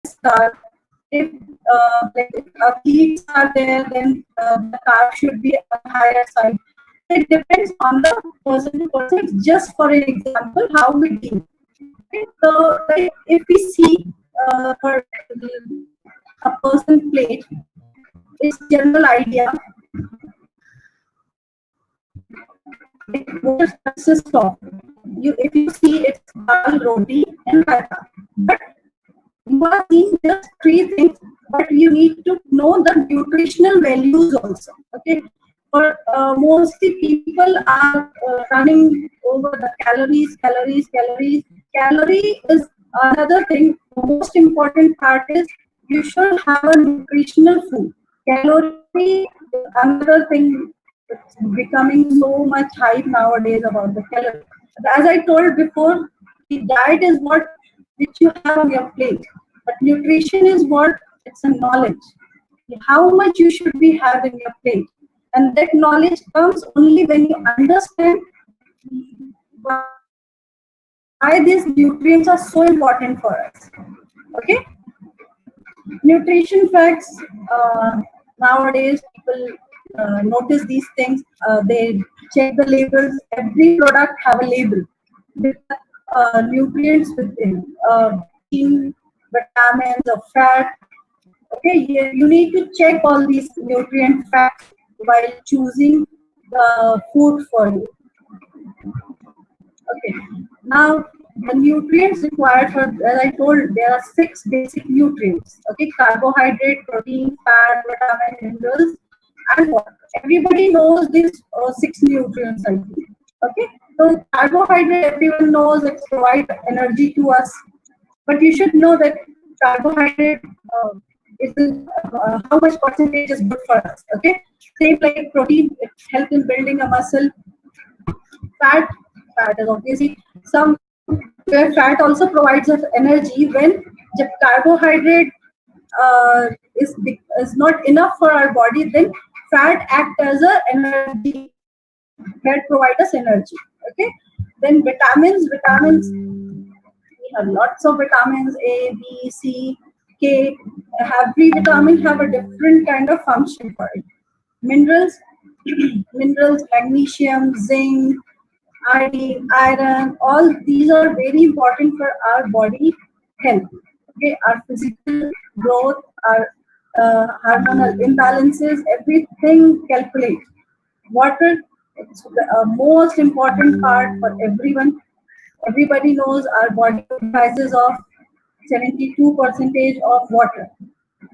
carb. If like if athletes are there, then the carb should be on the higher side. It depends on the person to person. Just for an example, how we deal. Okay? So, like if we see for a person plate, its general idea, what it consists of. If you see, it's dal, roti, and raita. But you are seeing just three things, but you need to know the nutritional values also. Okay, for mostly people are running over the calories, calories, calories. Calorie is another thing. The most important part is you should have a nutritional food. Calorie is another thing. It's becoming so much hype nowadays about the calorie. As I told before, the diet is what which you have on your plate, but nutrition is what it's a knowledge. How much you should be having your plate, and that knowledge comes only when you understand why these nutrients are so important for us. Okay, nutrition facts. Nowadays, people notice these things. They check the labels. Every product have a label with nutrients within, protein, vitamins, or fat. Okay, you need to check all these nutrient facts while choosing the food for you. Okay, now the nutrients required for, as I told, there are 6 basic nutrients. Okay, carbohydrate, protein, fat, vitamin, minerals, and water. Everybody knows these 6 nutrients, I think. Okay, so carbohydrate, everyone knows it provides energy to us, but you should know that carbohydrate is how much percentage is good for us. Okay, same like protein, it helps in building a muscle. Fat, fat is obviously some where fat also provides us energy when the carbohydrate is not enough for our body, then fat act as a energy. Fat provide us energy. Okay, then vitamins, we have lots of vitamins A, B, C, K. Every vitamin have a different kind of function for it. Minerals, minerals, magnesium, zinc, iron, all these are very important for our body health. Okay, our physical growth, our hormonal imbalances, everything calculate. Water, it's the most important part for everyone. Everybody knows our body comprises of 72 percentage of water.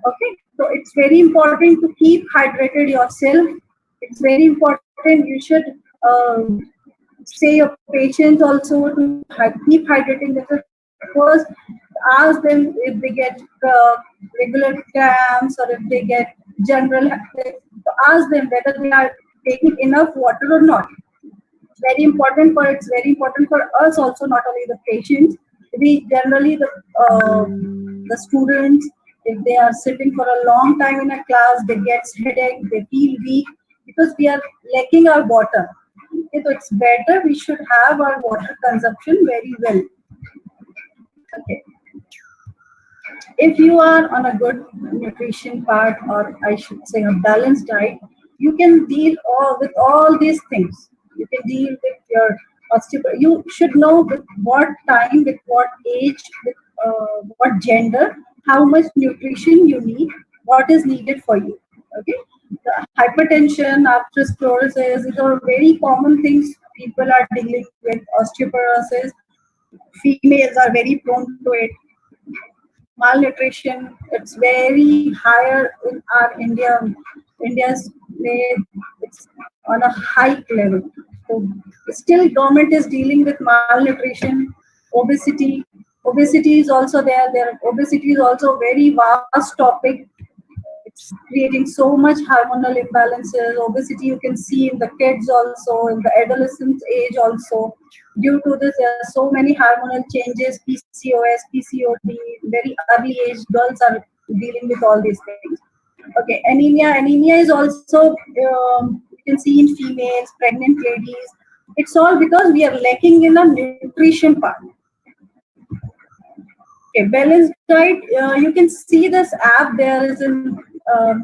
Okay, so it's very important to keep hydrated yourself. It's very important. You should say your patients also to keep hydrating themselves. First, ask them if they get regular cramps or if they get general. Ask them whether they are taking enough water or not. It's very important for us also, not only the patients. We generally the students, if they are sitting for a long time in a class, they get headache, they feel weak because we are lacking our water. Okay, so it's better we should have our water consumption very well. Okay, if you are on a good nutrition part, or I should say a balanced diet, you can deal with all these things. You can deal with your osteoporosis. You should know with what time, with what age, with what gender, how much nutrition you need, what is needed for you. Okay, the hypertension, atherosclerosis, these are very common things people are dealing with. Osteoporosis, females are very prone to it. Malnutrition, it's very higher in our India's it's on a high level. So still government is dealing with malnutrition. Obesity is also there. Obesity is also a very vast topic. It's creating so much hormonal imbalances. Obesity you can see in the kids also, in the adolescent age also. Due to this, there are so many hormonal changes, PCOS, PCOD, very early age girls are dealing with all these things. Okay, anemia is also you can see in females, pregnant ladies. It's all because we are lacking in the nutrition part. Okay, balanced diet. You can see this app. There is in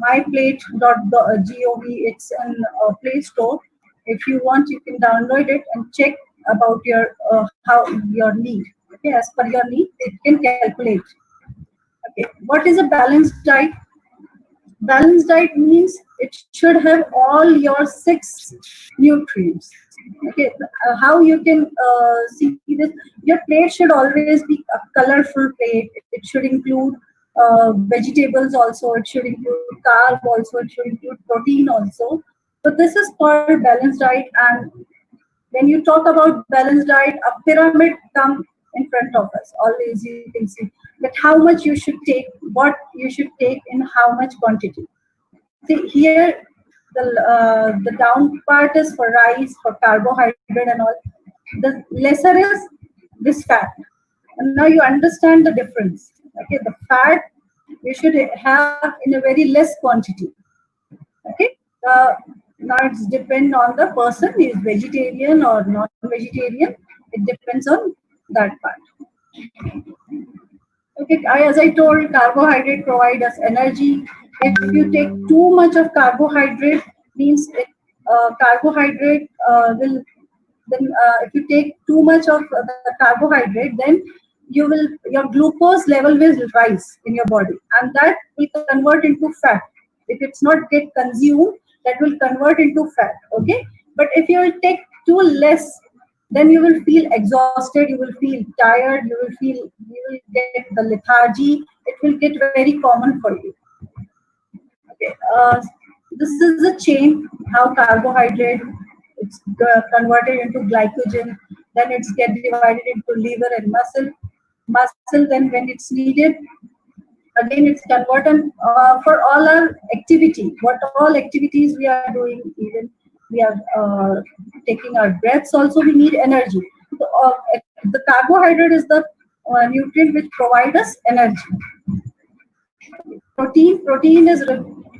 myplate.gov. It's in Play Store. If you want, you can download it and check about your how your need. Okay, as per your need, it can calculate. Okay, what is a balanced diet? Balanced diet means it should have all your six nutrients. Okay, how you can see this? Your plate should always be a colorful plate. It should include vegetables also. It should include carb also. It should include protein also. So this is called balanced diet. And when you talk about balanced diet, a pyramid comes in front of us. Always you can see that how much you should take, what you should take in how much quantity. See here, the down part is for rice, for carbohydrate and all. The lesser is this fat. And now you understand the difference. Okay, the fat you should have in a very less quantity. Okay, now it's depend on the person is vegetarian or non-vegetarian. It depends on that part. Okay, as I told, carbohydrate provide us energy. If you take too much of carbohydrate, means carbohydrate will then if you take too much of the carbohydrate, then your glucose level will rise in your body, and that will convert into fat. If it's not get consumed, that will convert into fat. Okay, but if you take too less, then you will feel exhausted, you will feel tired, you will get the lethargy. It will get very common for you. Okay, this is a chain how carbohydrate it's converted into glycogen, then it's get divided into liver and muscle. Then when it's needed, again it's converted for all our activity. What all activities we are doing, even we are taking our breaths. Also, we need energy. So, the carbohydrate is the nutrient which provide us energy. Protein is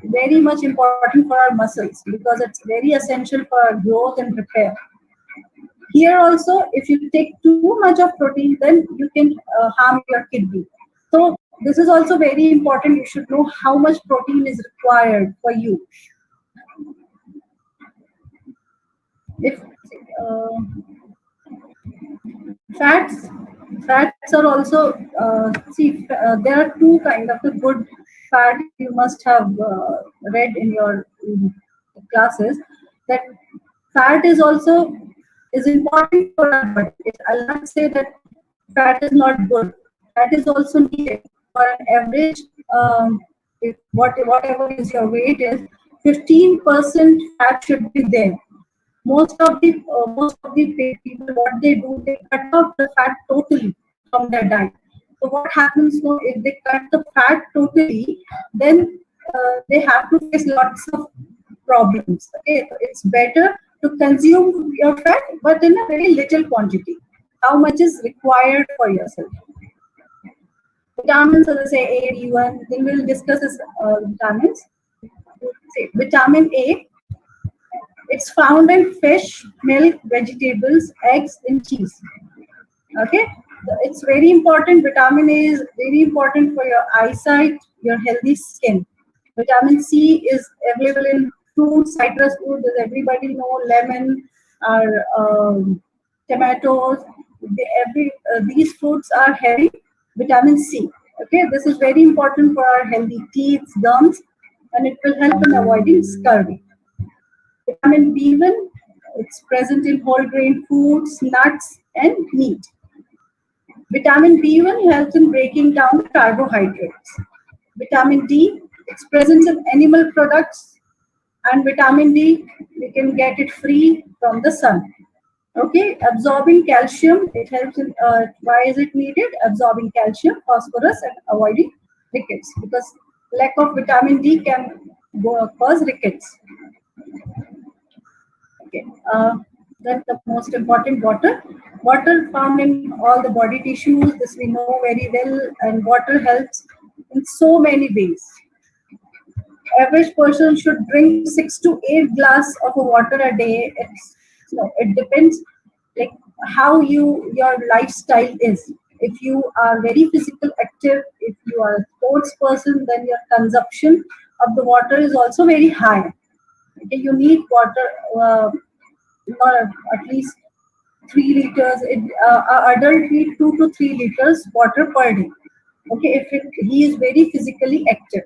very much important for our muscles because it's very essential for our growth and repair. Here also, if you take too much of protein, then you can harm your kidney. So this is also very important. You should know how much protein is required for you. If uh, fats fats are also there are two kind of the good fat you must have read in your classes, that fat is also is important for our body. I'll not say that fat is not good. Fat is also needed for an average. If whatever is your weight is, 15% fat should be there. Most of the people, what they do, they cut off the fat totally from their diet. So what happens, so if they cut the fat totally, then they have to face lots of problems. Okay, so it's better to consume your fat, but in a very little quantity. How much is required for yourself? Vitamins, as I say, A, B1. Then we'll discuss this vitamins. Say, vitamin A. It's found in fish, milk, vegetables, eggs, and cheese. Okay, so it's very important. Vitamin A is very important for your eyesight, your healthy skin. Vitamin C is available in fruits, citrus fruits, as everybody know, lemon or tomatoes. These fruits are having vitamin C. Okay, this is very important for our healthy teeth, gums, and it will help in avoiding scurvy. Vitamin B1, it's present in whole grain foods, nuts, and meat. Vitamin B1 helps in breaking down carbohydrates. Vitamin D, it's present in animal products, and vitamin D, we can get it free from the sun. Okay, absorbing calcium, it helps in, why is it needed? Absorbing calcium, phosphorus, and avoiding rickets, because lack of vitamin D can cause rickets. Okay. Then the most important, water. Water found in all the body tissues. This we know very well, and water helps in so many ways. Average person should drink 6 to 8 glass of water a day. It depends like how your lifestyle is. If you are very physical active, if you are a sports person, then your consumption of the water is also very high. Okay, you need water, or at least 3 liters. Adult need 2 to 3 liters water per day. Okay, if he is very physically active.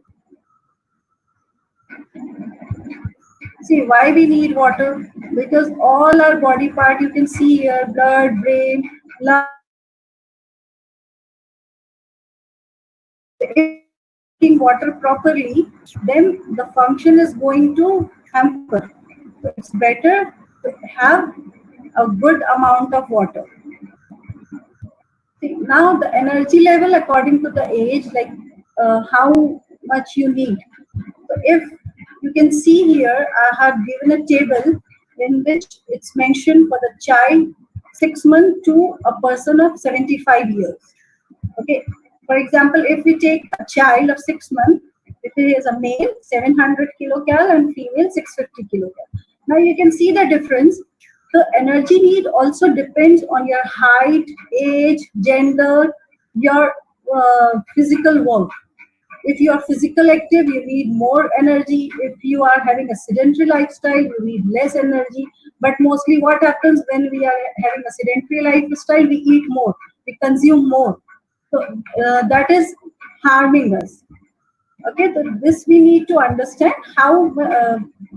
See why we need water? Because all our body part, you can see here, blood, brain, lungs, if taking water properly, then the function is going to hamper. So it's better to have a good amount of water. See, now the energy level according to the age, like how much you need. So if you can see here, I have given a table in which it's mentioned for the child 6 months to a person of 75 years. Okay. For example, if we take a child of 6 months, if he is a male, 700 kilocal and female 650 kilocal. Now you can see the difference. The energy need also depends on your height, age, gender, your physical work. If you are physical active, you need more energy. If you are having a sedentary lifestyle, you need less energy. But mostly what happens when we are having a sedentary lifestyle, we eat more, we consume more. So that is harming us. Okay, so this we need to understand how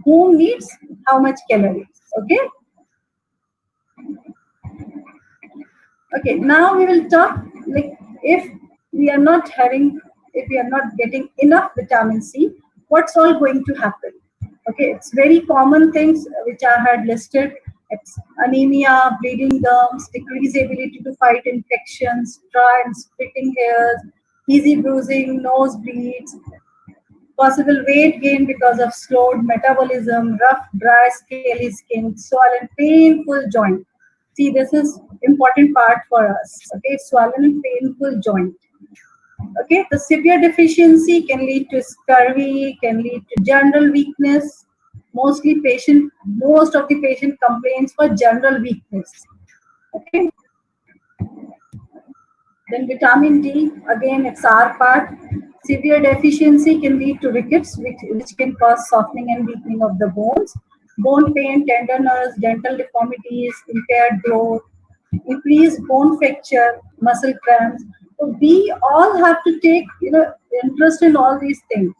who needs how much calories. Okay. Okay, now we will talk like if we are not having, if we are not getting enough vitamin C, what's all going to happen? Okay, it's very common things which I had listed. It's anemia, bleeding gums, decreased ability to fight infections, dry and splitting hairs, easy bruising, nosebleeds, possible weight gain because of slowed metabolism, rough, dry, scaly skin, swollen, painful joint. See, this is important part for us. Okay, swollen and painful joint. Okay, the severe deficiency can lead to scurvy, can lead to general weakness. Most of the patient complains for general weakness. Okay, then vitamin D, again it's our part. Severe deficiency can lead to rickets, which can cause softening and weakening of the bones, bone pain, tenderness, dental deformities, impaired growth, increased bone fracture, muscle cramps. So we all have to take interest in all these things.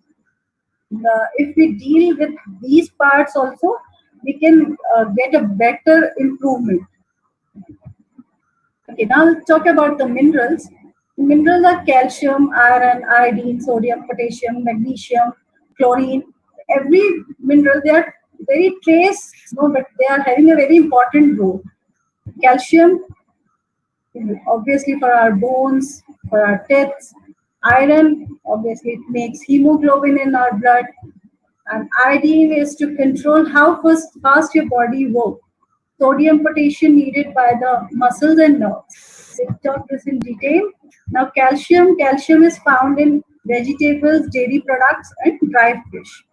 If we deal with these parts also, we can get a better improvement. Okay, now let's talk about the minerals. Minerals are calcium, iron, iodine, sodium, potassium, magnesium, chlorine. Every mineral, they are very trace, but they are having a very important role. Calcium, obviously for our bones, for our teeth. Iron, obviously it makes hemoglobin in our blood. And iodine is to control how fast your body works. Sodium, potassium needed by the muscles and nerves. We'll talk this in detail. Now calcium is found in vegetables, dairy products and dry fish.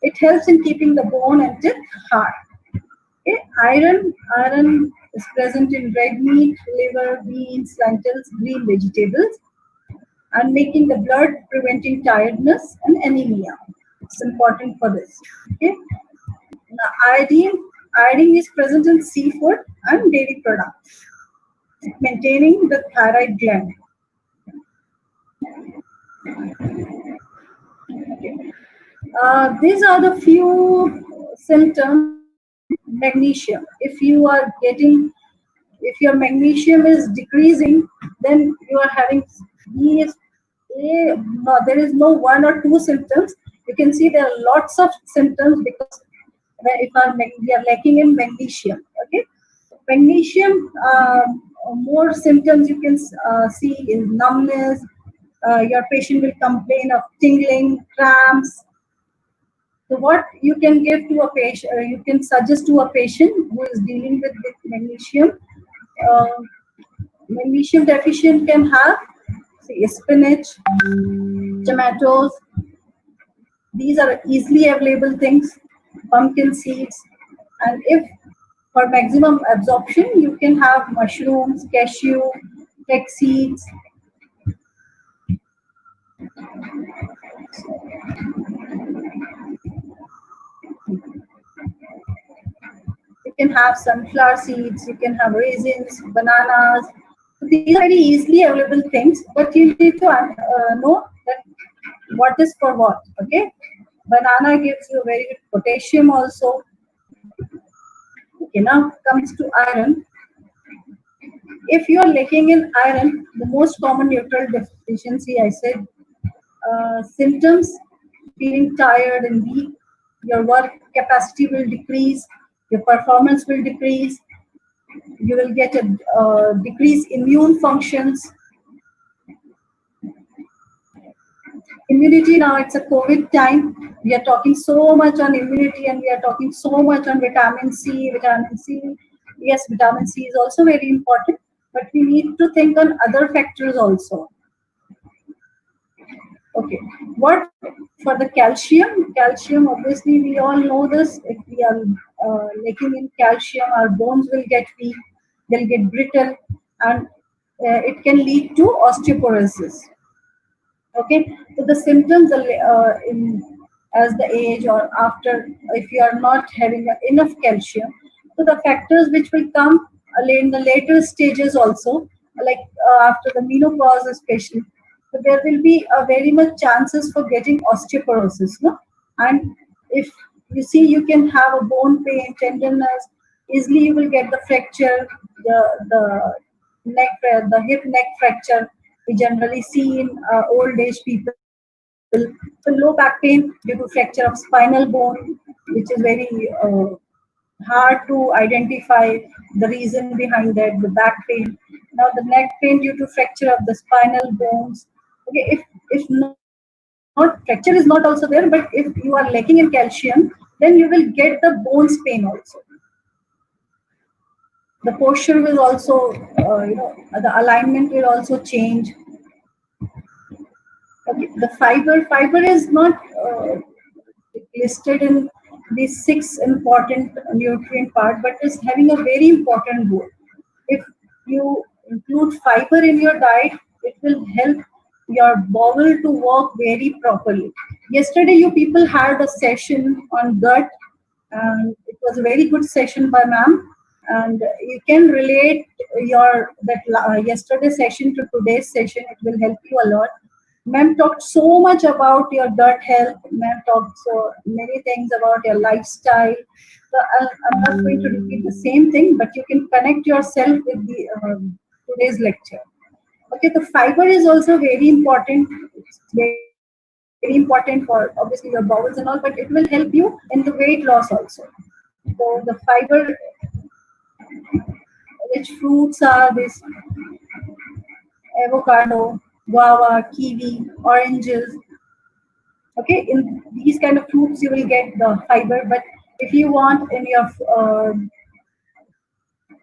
It helps in keeping the bone and teeth hard. Okay. Iron is present in red meat, liver, beans, lentils, green vegetables, and making the blood, preventing tiredness and anemia. It's important for this. Okay. Now, iodine is present in seafood and dairy products, maintaining the thyroid gland. Okay. These are the few symptoms of magnesium. If your magnesium is decreasing, then you are having these. No, there is no one or two symptoms. You can see there are lots of symptoms because if we are lacking in magnesium. Okay, magnesium. More symptoms you can see is numbness. Your patient will complain of tingling, cramps. So what you can give to a patient, you can suggest to a patient who is dealing with magnesium. Uh, Magnesium deficient can have spinach, tomatoes. These are easily available things. Pumpkin seeds, and if for maximum absorption, you can have mushrooms, cashew, flex seeds. You can have sunflower seeds, you can have raisins, bananas. So these are very easily available things, but you need to know that what is for what. Okay, banana gives you very good potassium also. Okay, now comes to iron. If you are lacking in iron, the most common nutrient deficiency, I said, symptoms: feeling tired and weak, your work capacity will decrease, your performance will decrease, you will get a decreased immune functions. Immunity, now it's a COVID time. We are talking so much on immunity and we are talking so much on vitamin C. Vitamin C, yes, vitamin C is also very important, but we need to think on other factors also. Okay, what for the calcium? Calcium, obviously, we all know this. If we are lacking in calcium, our bones will get weak, they'll get brittle, and it can lead to osteoporosis. Okay, so the symptoms in as the age or after, if you are not having enough calcium, so the factors which will come in the later stages also, like after the menopause especially, so there will be a very much chances for getting osteoporosis, no? And if you see, you can have a bone pain, tenderness, easily you will get the fracture, the the hip neck fracture we generally see in old age people. So low back pain due to fracture of spinal bone, which is very hard to identify the reason behind that, the back pain. Now the neck pain due to fracture of the spinal bones. Okay, if not, fracture is not also there, but if you are lacking in calcium, then you will get the bones pain also. The posture will also, the alignment will also change. Okay, the fiber is not listed in these 6 important nutrient part, but is having a very important role. If you include fiber in your diet, it will help your bowel to work very properly. Yesterday, you people had a session on gut, and it was a very good session by ma'am. And you can relate your that yesterday session to today's session. It will help you a lot. Ma'am talked so much about your gut health. Ma'am talked so many things about your lifestyle. So I'm not going to repeat the same thing, but you can connect yourself with the today's lecture. Okay, the fiber is also very important. It's very important for obviously your bowels and all, but it will help you in the weight loss also. So the fiber, which fruits are this: avocado, guava, kiwi, oranges. Okay, in these kind of fruits you will get the fiber, but if you want in your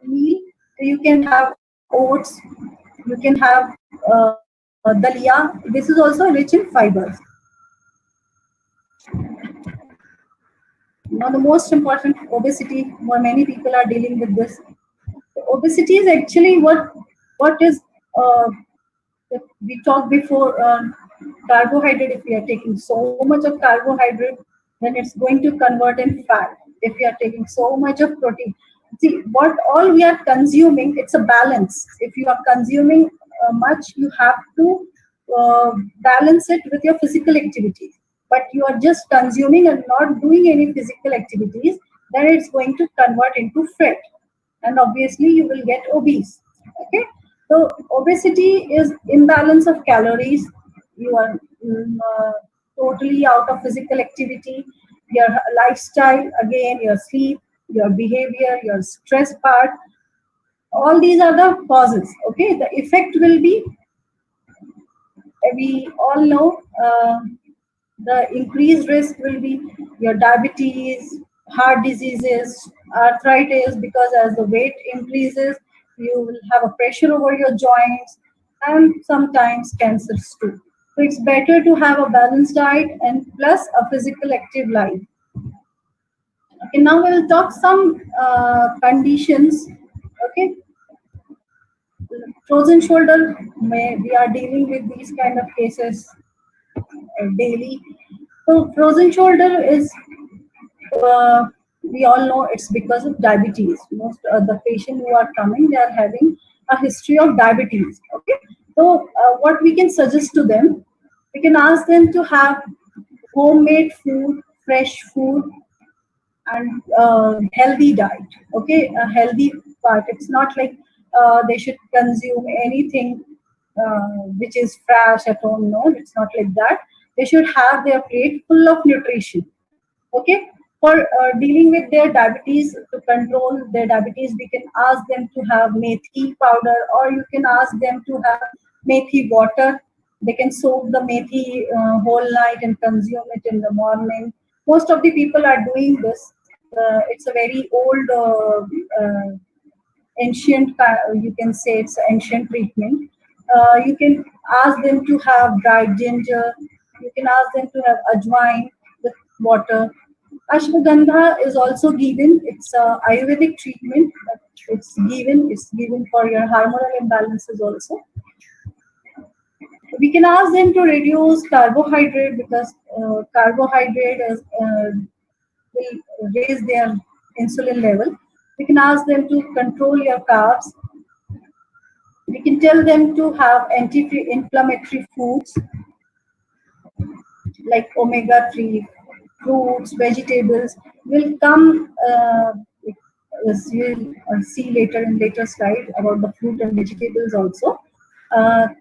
meal, you can have oats, you can have dalia. This is also rich in fibers. Now the most important, obesity, where many people are dealing with this. Obesity is actually what is uh, we talked before, carbohydrate. If we are taking so much of carbohydrate, then it's going to convert in fat. If we are taking so much of protein, see what all we are consuming, it's a balance. If you are consuming much, you have to uh, balance it with your physical activities. But you are just consuming and not doing any physical activities, then it's going to convert into fat, and obviously you will get obese. Okay, so obesity is imbalance of calories. You are totally out of physical activity. Your lifestyle, again, your sleep, your behavior, your stress part, all these are the causes. Okay, the effect will be, we all know, the increased risk will be your diabetes, heart diseases, arthritis, because as the weight increases, you will have a pressure over your joints, and sometimes cancers too. So it's better to have a balanced diet and plus a physical active life. Okay, now we'll talk some conditions. Okay, Frozen shoulder, we are dealing with these kind of cases daily. So frozen shoulder is, we all know it's because of diabetes. Most the patient who are coming, they are having a history of diabetes. Okay, so what we can suggest to them, we can ask them to have homemade food, fresh food, and healthy diet. Okay, a healthy part. It's not like they should consume anything which is fresh at home. No, it's not like that. They should have their plate full of nutrition. Okay, for dealing with their diabetes, to control their diabetes, we can ask them to have methi powder, or you can ask them to have methi water. They can soak the methi whole night and consume it in the morning. Most of the people are doing this. It's a very old ancient, you can say it's ancient treatment. You can ask them to have dried ginger. You can ask them to have ajwain with water. Ashwagandha is also given. It's a Ayurvedic treatment. But It's given for your hormonal imbalances also. We can ask them to reduce carbohydrate, because carbohydrate will raise their insulin level. We can ask them to control your carbs. We can tell them to have anti-inflammatory foods like omega-3, fruits, vegetables. Will come, as you'll see later in later slide about the fruit and vegetables also.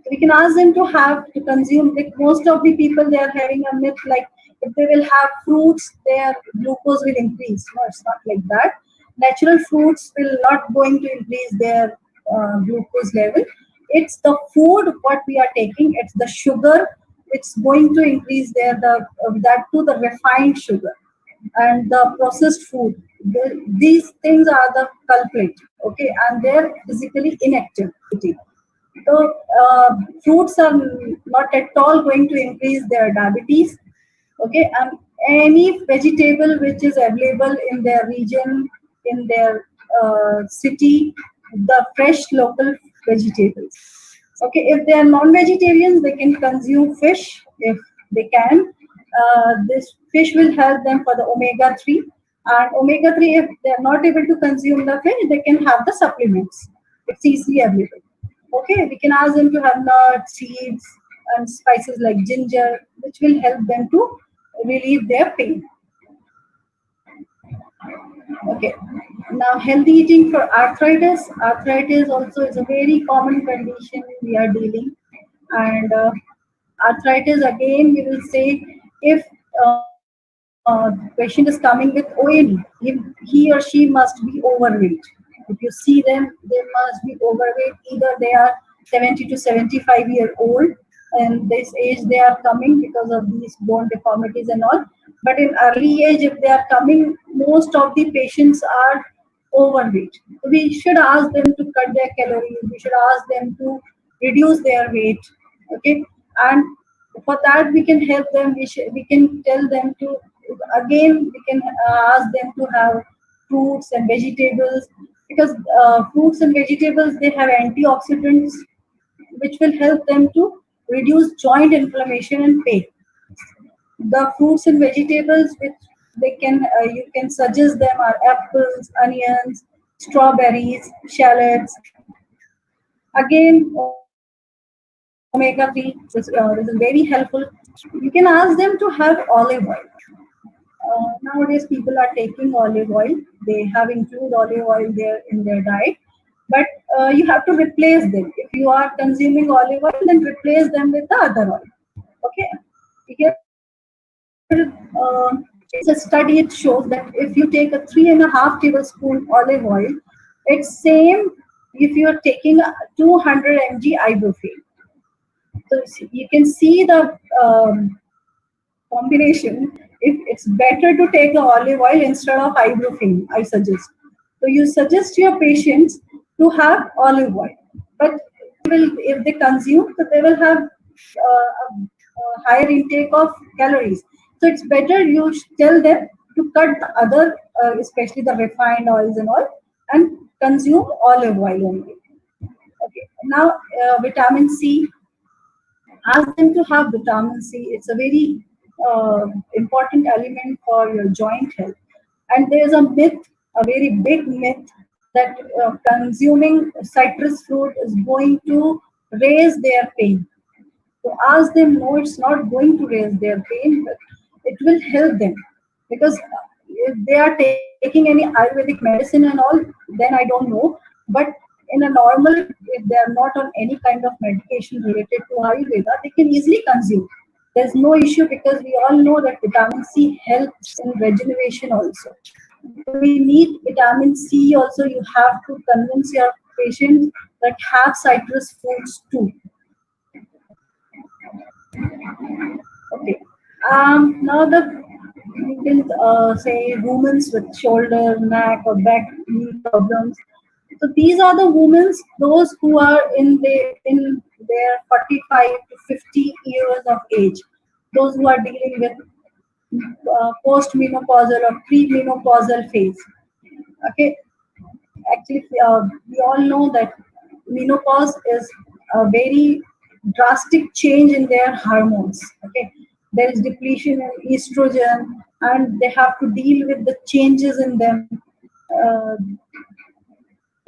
We can ask them to have to consume, like most of the people, they are having a myth like if they will have fruits, their glucose will increase. No, it's not like that. Natural fruits will not going to increase their glucose level. It's the food what we are taking. It's the sugar. It's going to increase the that to the refined sugar and the processed food. These things are the culprit. Okay, and they're physically inactivity. So fruits are not at all going to increase their diabetes. Okay, and any vegetable which is available in their region, in their city, the fresh local vegetables. Okay, if they are non-vegetarians, they can consume fish if they can. This fish will help them for the omega-3. And omega-3, if they are not able to consume the fish, they can have the supplements. It's easily available. Okay, we can ask them to have nuts, seeds, and spices like ginger, which will help them to relieve their pain. Okay. Now, healthy eating for arthritis. Arthritis also is a very common condition we are dealing, and arthritis again, we will say if the patient is coming with OAD, he or she must be overweight. If you see them, they must be overweight. Either they are 70 to 75-year old, and this age they are coming because of these bone deformities and all. But in early age, if they are coming, most of the patients are overweight. We should ask them to cut their calories. We should ask them to reduce their weight. Okay, and for that we can help them. We can tell them to, again we can ask them to have fruits and vegetables, because fruits and vegetables, they have antioxidants which will help them to reduce joint inflammation and pain. The fruits and vegetables which they can you can suggest them are apples, onions, strawberries, shallots. Again, omega-3, this is very helpful. You can ask them to have olive oil. Nowadays, people are taking olive oil. They have included olive oil there in their diet, but you have to replace them. If you are consuming olive oil, then replace them with the other oil. Okay. Here, it's a study. It shows that if you take a 3.5 tablespoon olive oil, it's same if you are taking 200 mg ibuprofen. So you can see the combination. If it's better to take the olive oil instead of ibuprofen, I suggest. So you suggest your patients to have olive oil, but if they consume, so they will have a higher intake of calories. So it's better you tell them to cut the other, especially the refined oils and all, and consume olive oil only. Okay. Now, vitamin C, ask them to have vitamin C. It's a very important element for your joint health. And there's a myth, a very big myth, that consuming citrus fruit is going to raise their pain. So ask them, no, it's not going to raise their pain, but it will help them. Because if they are taking any Ayurvedic medicine and all, then I don't know. But in a normal, if they are not on any kind of medication related to Ayurveda, they can easily consume. There's no issue because we all know that vitamin C helps in regeneration also. So we need vitamin C also. You have to convince your patients that have citrus fruits too. Okay. Now the you can say women with shoulder, neck, or back knee problems. So these are the women, those who are in their 45 to 50 years of age. Those who are dealing with post-menopausal or pre-menopausal phase. Okay, actually, we all know that menopause is a very drastic change in their hormones. Okay, there is depletion in estrogen, and they have to deal with the changes in them. Uh,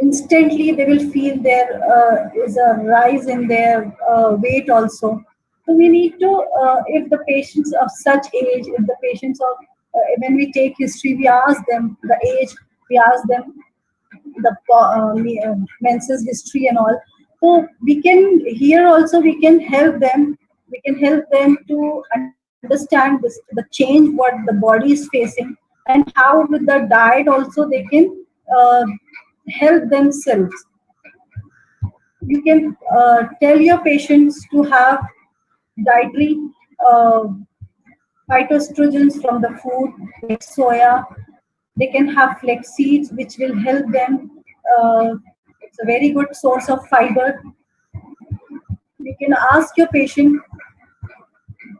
Instantly they will feel there is a rise in their weight also. So we need to, if the patients of such age, if the patients of, when we take history, we ask them the age, we ask them the menses history and all. So we can here also we can help them. We can help them to understand this, the change what the body is facing, and how with the diet also they can uh, help themselves. You can tell your patients to have dietary uh, phytoestrogens from the food like soya. They can have flax seeds, which will help them. It's a very good source of fiber. You can ask your patient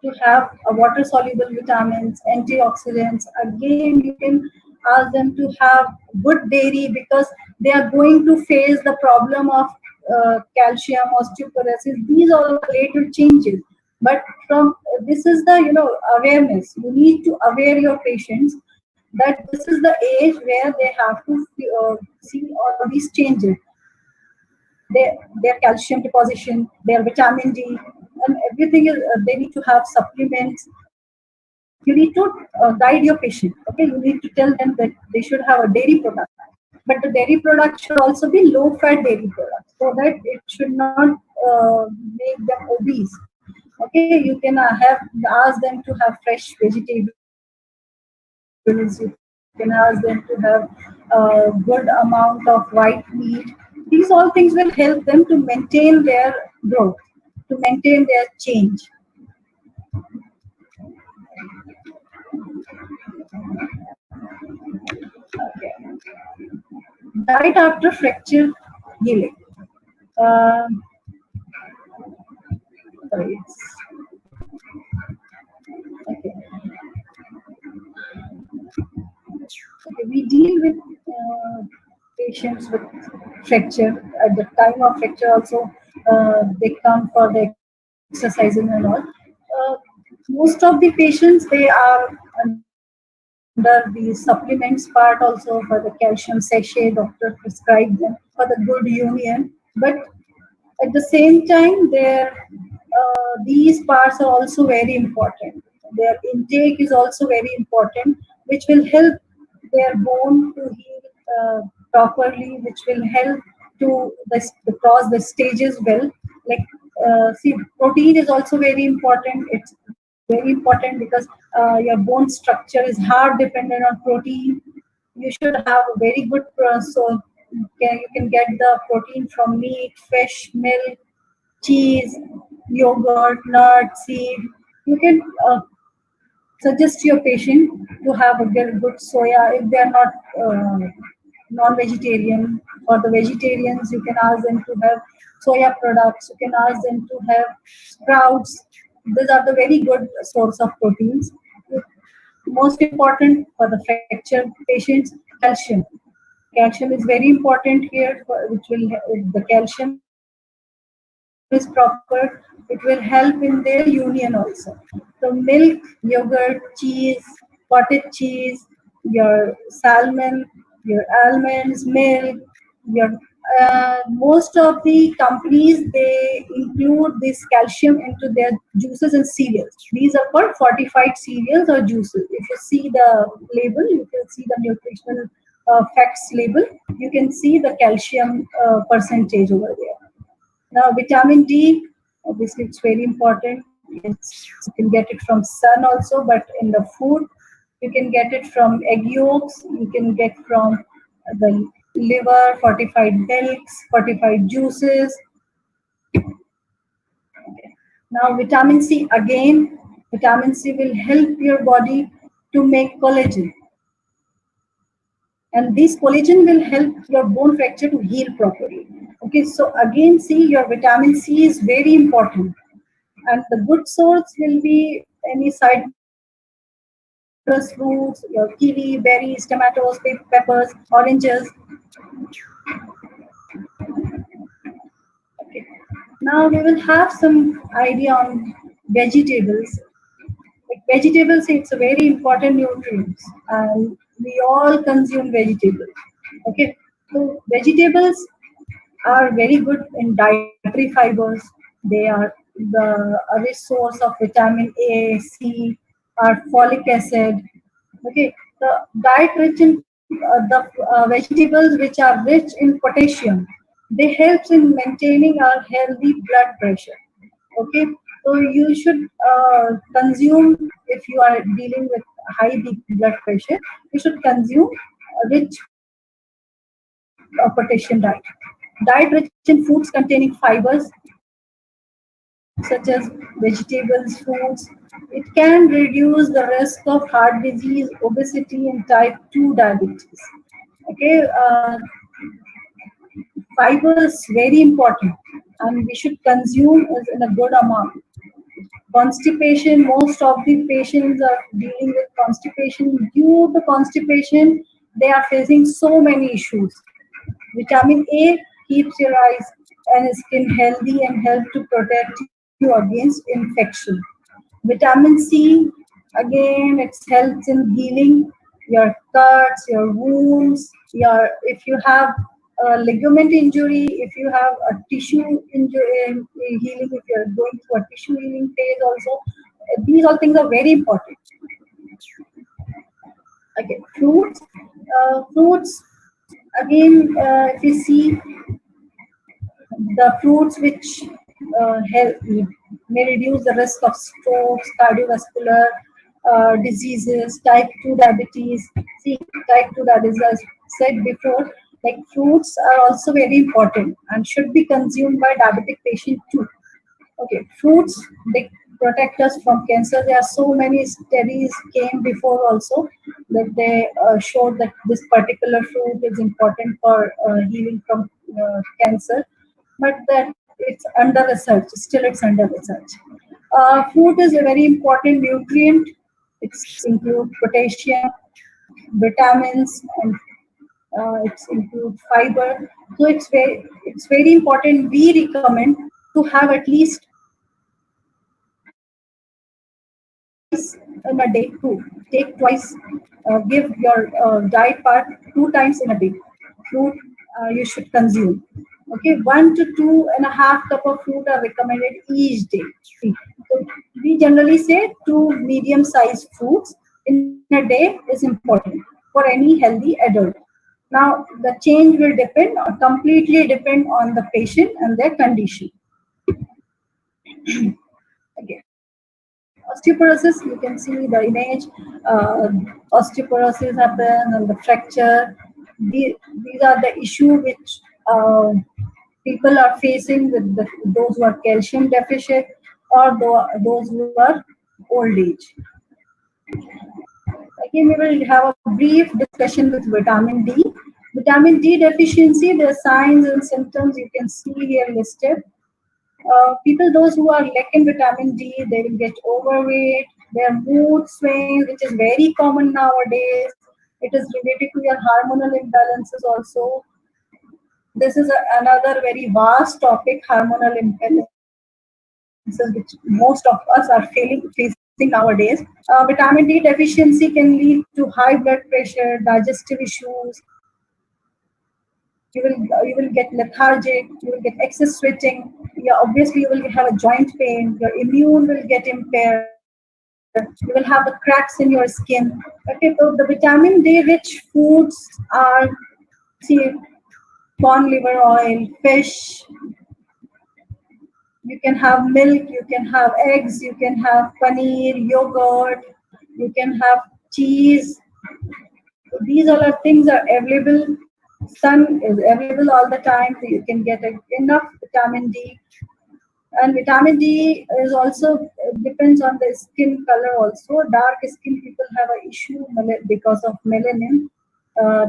to have a water soluble vitamins, antioxidants. Again, you can ask them to have good dairy because they are going to face the problem of calcium, osteoporosis. These are the later changes. But from this is the awareness. You need to aware your patients that this is the age where they have to see all these changes, their calcium deposition, their vitamin D, and everything is. They need to have supplements. You need to guide your patient. Okay, you need to tell them that they should have a dairy product, but the dairy product should also be low-fat dairy product, so that it should not make them obese. Okay, you can ask them to have fresh vegetables. You can ask them to have a good amount of white meat. These all things will help them to maintain their growth, to maintain their change. Diet after fracture healing. Uh, Sorry, okay. Okay, we deal with patients with fracture. At the time of fracture, also they come for the exercise and all. Most of the patients they are under the supplements part also for the calcium sachet. Doctor prescribed them for the good union, but at the same time, these parts are also very important. Their intake is also very important, which will help their bone to heal properly, which will help to cross the stages well. Like, see, protein is also very important. It's very important because your bone structure is hard dependent on protein. You should have a very good so you can get the protein from meat, fish, milk, cheese, yogurt, nuts, seed. You can suggest to your patient to have a good soya if they are not non-vegetarian. For the vegetarians, you can ask them to have soya products. You can ask them to have sprouts. These are the very good source of proteins. Most important for the fracture patients, calcium. Calcium is very important here, which will the calcium is proper, it will help in their union also. So milk, yogurt, cheese, cottage cheese, your salmon, your almonds, milk, your most of the companies they include this calcium into their juices and cereals. These are called fortified cereals or juices. If you see the label, you can see the nutritional facts label. You can see the calcium percentage over there. Now, vitamin D, obviously, it's very important. You can get it from sun also, but in the food, you can get it from egg yolks. You can get from the liver, fortified milks, fortified juices. Now, vitamin C again. Vitamin C will help your body to make collagen, and this collagen will help your bone fracture to heal properly. Okay, so again, see, your vitamin C is very important. And the good source will be any citrus fruits, your kiwi, berries, tomatoes, peppers, oranges. Okay. Now we will have some idea on vegetables. Like vegetables, it's a very important nutrient, and we all consume vegetables. Okay, so vegetables are very good in dietary fibers. They are the a rich source of vitamin A, C, or folic acid. Okay, the diet rich in the vegetables which are rich in potassium, they helps in maintaining our healthy blood pressure. Okay, so you should consume, if you are dealing with high blood pressure, you should consume a rich potassium diet. Diet rich in foods containing fibers such as vegetables, fruits. It can reduce the risk of heart disease, obesity, and type 2 diabetes. Okay, fiber is very important, and we should consume is in a good amount. Constipation, most of the patients are dealing with constipation. Due to constipation, they are facing so many issues. Vitamin A keeps your eyes and skin healthy and help to protect you against infection. Vitamin C, again, it helps in healing your cuts, your wounds, your if you have a ligament injury, if you have a tissue injury healing, if you are going through a tissue healing phase also, these all things are very important. Okay, fruits again, if you see the fruits which help may reduce the risk of strokes, cardiovascular diseases, type 2 diabetes. See, type 2 diabetes, as said before, like fruits are also very important and should be consumed by diabetic patient too. Okay, fruits, they protect us from cancer. There are so many studies came before also that they showed that this particular fruit is important for healing from cancer, but that it's under research. Still, it's under research. Fruit is a very important nutrient. It's include potassium, vitamins, and it's include fiber. So it's very important. We recommend to have at least twice in a day too. Take twice. Give your diet part 2 times in a day. Fruit you should consume. Okay, 1 to 2.5 cup of fruit are recommended each day. So we generally say 2 medium-sized fruits in a day is important for any healthy adult. Now, the change will depend or completely depend on the patient and their condition. Okay. Osteoporosis, you can see the image. Osteoporosis happens and the fracture. These are the issue which people are facing with those who are calcium deficit or those who are old age. Again, we will have a brief discussion with vitamin D. Vitamin D deficiency, the signs and symptoms you can see here listed. People, those who are lacking vitamin D, they will get overweight, their mood swings, which is very common nowadays. It is related to your hormonal imbalances also. This is another very vast topic, hormonal imbalance. which most of us are facing nowadays. Vitamin D deficiency can lead to high blood pressure, digestive issues. You will get lethargic. You will get excess sweating. Yeah, obviously you will have a joint pain. Your immune will get impaired. You will have the cracks in your skin. Okay, so the vitamin D rich foods are see corn liver oil, fish. You can have milk, you can have eggs, you can have paneer, yogurt, you can have cheese. These all are things are available. Sun is available all the time, so you can get enough vitamin D. And vitamin D is also depends on the skin color. Also, dark skin people have an issue because of melanin.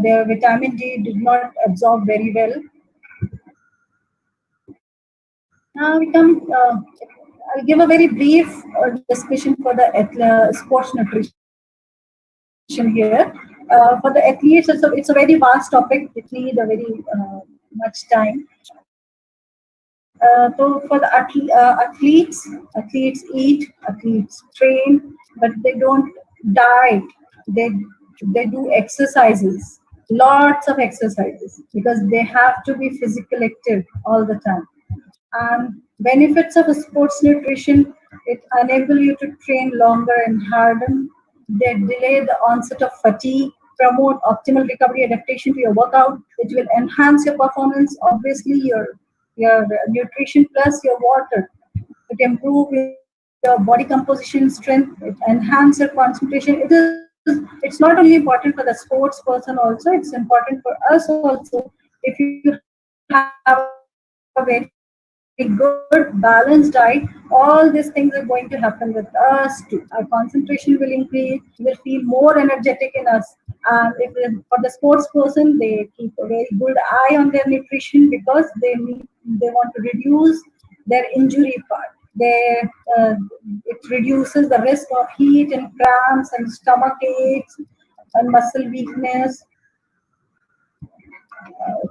Their vitamin D did not absorb very well. Now we come. I'll give a very brief discussion for the sports nutrition here. For the athletes, it's a very vast topic. It needs a very much time. So for the athletes eat, athletes train, but they don't diet. They they do exercises, lots of exercises, because they have to be physical active all the time. And benefits of sports nutrition: it enable you to train longer and harden. They delay the onset of fatigue, promote optimal recovery adaptation to your workout. It will enhance your performance. Obviously, your nutrition plus your water. It improve your body composition strength. It enhance your concentration. It's not only important for the sports person also. It's important for us also. If you have a very good balanced diet, all these things are going to happen with us too. Our concentration will increase. You will feel more energetic in us. And if for the sports person, they keep a very good eye on their nutrition, because they want to reduce their injury part. It reduces the risk of heat and cramps and stomach aches and muscle weakness.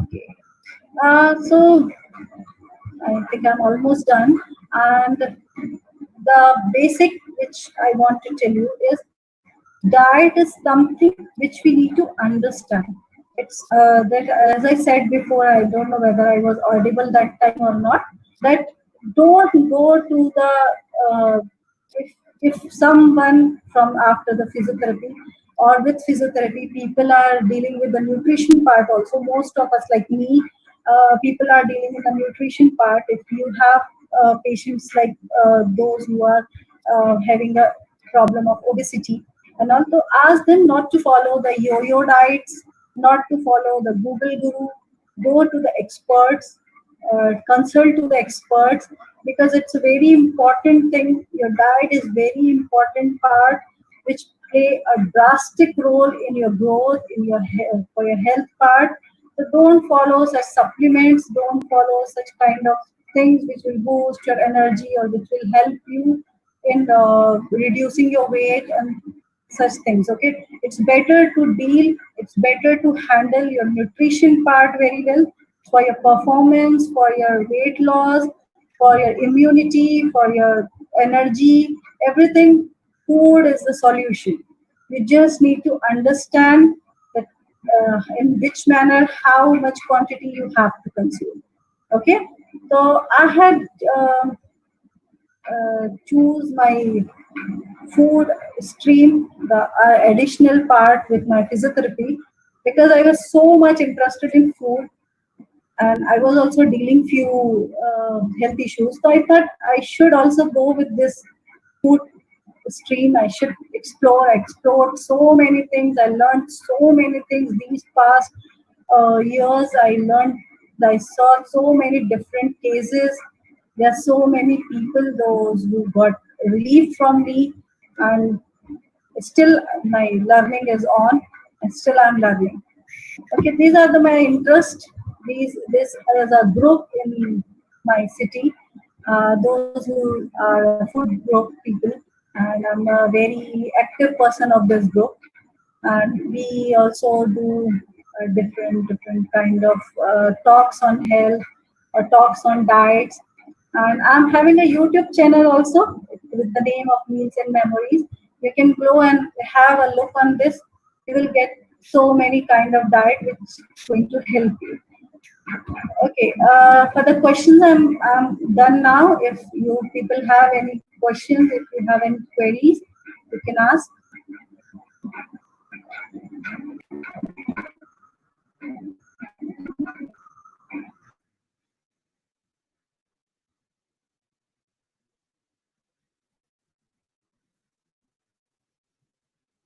Okay. So I think I'm almost done. And the basic which I want to tell you is diet is something which we need to understand. It's that, as I said before, I don't know whether I was audible that time or not, that don't go to the uh, if, if someone from after the physiotherapy or with physiotherapy, people are dealing with the nutrition part also. Most of us, like me, people are dealing with the nutrition part. If you have patients like those who are having a problem of obesity, and also ask them not to follow the yo-yo diets, not to follow the Google guru. Go to the experts, consult to the experts, because it's a very important thing. Your diet is very important part, which play a drastic role in your growth, in your health, for your health part. So don't follow such supplements. Don't follow such kind of things which will boost your energy or which will help you in reducing your weight and such things. Okay, it's better to handle your nutrition part very well, for your performance, for your weight loss, for your immunity, for your energy, everything. Food is the solution. You just need to understand that in which manner, how much quantity you have to consume. Okay, so I had choose my food stream, the additional part with my physiotherapy, because I was so much interested in food, and I was also dealing few health issues. So I thought I should also go with this food stream. I should explore. I explored so many things. I learned so many things these past years. I saw so many different cases. There are so many people, those who got relief from me, and still my learning is on, and still I'm learning. Okay, these are my interest. This is a group in my city. Those who are food group people, and I'm a very active person of this group. And we also do different kind of talks on health or talks on diets. And I'm having a YouTube channel also with the name of Meals and Memories. You can go and have a look on this. You will get so many kind of diet which is going to help you. Okay, for the questions, I'm done now. If you people have any questions, if you have any queries, you can ask.